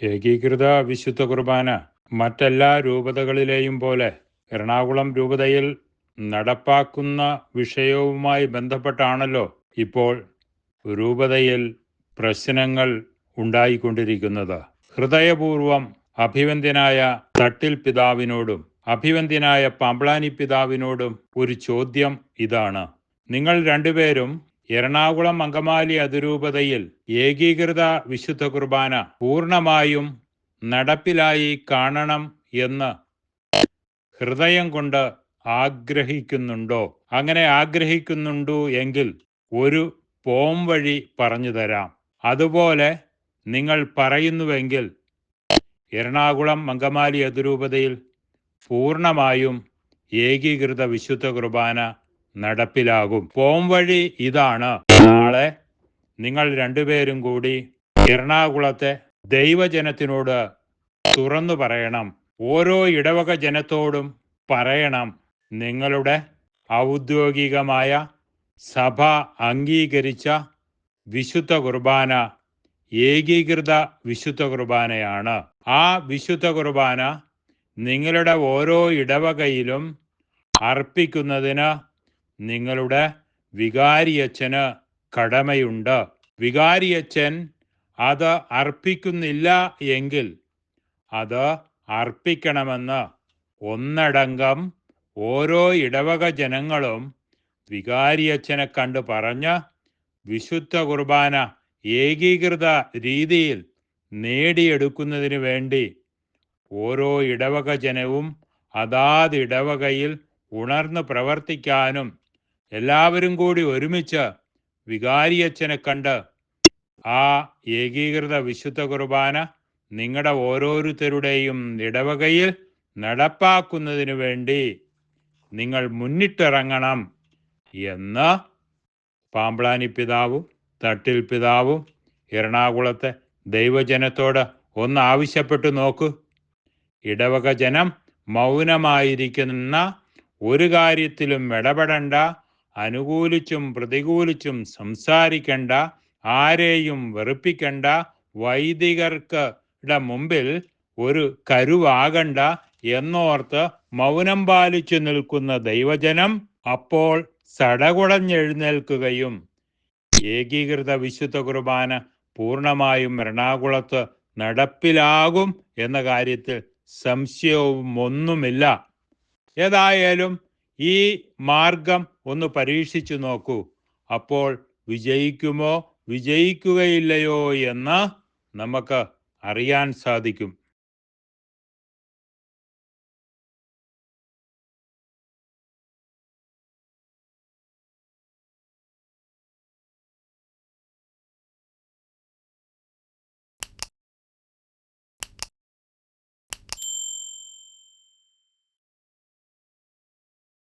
ഏകീകൃത വിശുദ്ധ കുർബാന മറ്റെല്ലാ രൂപതകളിലെയും പോലെ എറണാകുളം രൂപതയിൽ നടപ്പാക്കുന്ന വിഷയവുമായി ബന്ധപ്പെട്ടാണല്ലോ ഇപ്പോൾ രൂപതയിൽ പ്രശ്നങ്ങൾ ഉണ്ടായിക്കൊണ്ടിരിക്കുന്നത്. ഹൃദയപൂർവം അഭിവന്ദ്യനായ തട്ടിൽ പിതാവിനോടും അഭിവന്ദ്യനായ പാമ്പ്ളാനി പിതാവിനോടും ഒരു ചോദ്യം ഇതാണ്. നിങ്ങൾ രണ്ടുപേരും എറണാകുളം അങ്കമാലി അതിരൂപതയിൽ ഏകീകൃത വിശുദ്ധ കുർബാന പൂർണ്ണമായും നടപ്പിലായി കാണണം എന്ന് ഹൃദയം കൊണ്ട് ആഗ്രഹിക്കുന്നുണ്ടോ? അങ്ങനെ ആഗ്രഹിക്കുന്നുണ്ടോ എങ്കിൽ ഒരു പോം വഴി പറഞ്ഞു തരാം. അതുപോലെ നിങ്ങൾ പറയുന്നുവെങ്കിൽ എറണാകുളം അങ്കമാലി അതിരൂപതയിൽ പൂർണ്ണമായും ഏകീകൃത വിശുദ്ധ കുർബാന നടപ്പിലാകും. പോം വഴി ഇതാണ്. നാളെ നിങ്ങൾ രണ്ടുപേരും കൂടി എറണാകുളത്തെ ദൈവജനത്തിനോട് തുറന്നു പറയണം. ഓരോ ഇടവക ജനത്തോടും പറയണം, നിങ്ങളുടെ ഔദ്യോഗികമായ സഭ അംഗീകരിച്ച വിശുദ്ധ കുർബാന ഏകീകൃത വിശുദ്ധ കുർബാനയാണ്. ആ വിശുദ്ധ കുർബാന നിങ്ങളുടെ ഓരോ ഇടവകയിലും അർപ്പിക്കുന്നതിന് നിങ്ങളുടെ വികാരിയച്ഛന് കടമയുണ്ട്. വികാരിയച്ഛൻ അത് അർപ്പിക്കുന്നില്ല എങ്കിൽ അത് അർപ്പിക്കണമെന്ന് ഒന്നടങ്കം ഓരോ ഇടവക ജനങ്ങളും വികാരിയച്ഛനെ കണ്ട് പറഞ്ഞ് വിശുദ്ധ കുർബാന ഏകീകൃത രീതിയിൽ നേടിയെടുക്കുന്നതിന് വേണ്ടി ഓരോ ഇടവക ജനവും അതാത് ഇടവകയിൽ ഉണർന്ന് പ്രവർത്തിക്കാനും എല്ലാവരും കൂടി ഒരുമിച്ച് വികാരിയച്ഛനെ കണ്ട് ആ ഏകീകൃത വിശുദ്ധ കുർബാന നിങ്ങളുടെ ഓരോരുത്തരുടെയും ഇടവകയിൽ നടപ്പാക്കുന്നതിനു വേണ്ടി നിങ്ങൾ മുന്നിട്ടിറങ്ങണം എന്ന് പാമ്പ്ളാനി പിതാവും തട്ടിൽ പിതാവും എറണാകുളത്തെ ദൈവജനത്തോട് ഒന്ന് ആവശ്യപ്പെട്ടു നോക്കൂ. ഇടവക ജനം മൗനമായിരിക്കുന്ന ഒരു കാര്യത്തിലും ഇടപെടണ്ട, അനുകൂലിച്ചും പ്രതികൂലിച്ചും സംസാരിക്കണ്ട, ആരെയും വെറുപ്പിക്കണ്ട, വൈദികർക്ക് മുമ്പിൽ ഒരു കരുവാകണ്ട എന്നോർത്ത് മൗനം പാലിച്ചു നിൽക്കുന്ന ദൈവജനം അപ്പോൾ സടകുടഞ്ഞെഴുന്നേൽക്കുകയും ഏകീകൃത വിശുദ്ധ കുർബാന പൂർണ്ണമായും എറണാകുളത്ത് നടപ്പിലാകും എന്ന കാര്യത്തിൽ സംശയവും ഒന്നുമില്ല. ഏതായാലും ഈ മാർഗം ഒന്ന് പരീക്ഷിച്ചു നോക്കൂ. അപ്പോൾ വിജയിക്കുമോ വിജയിക്കുകയില്ലയോ എന്ന് നമുക്ക് അറിയാൻ സാധിക്കും.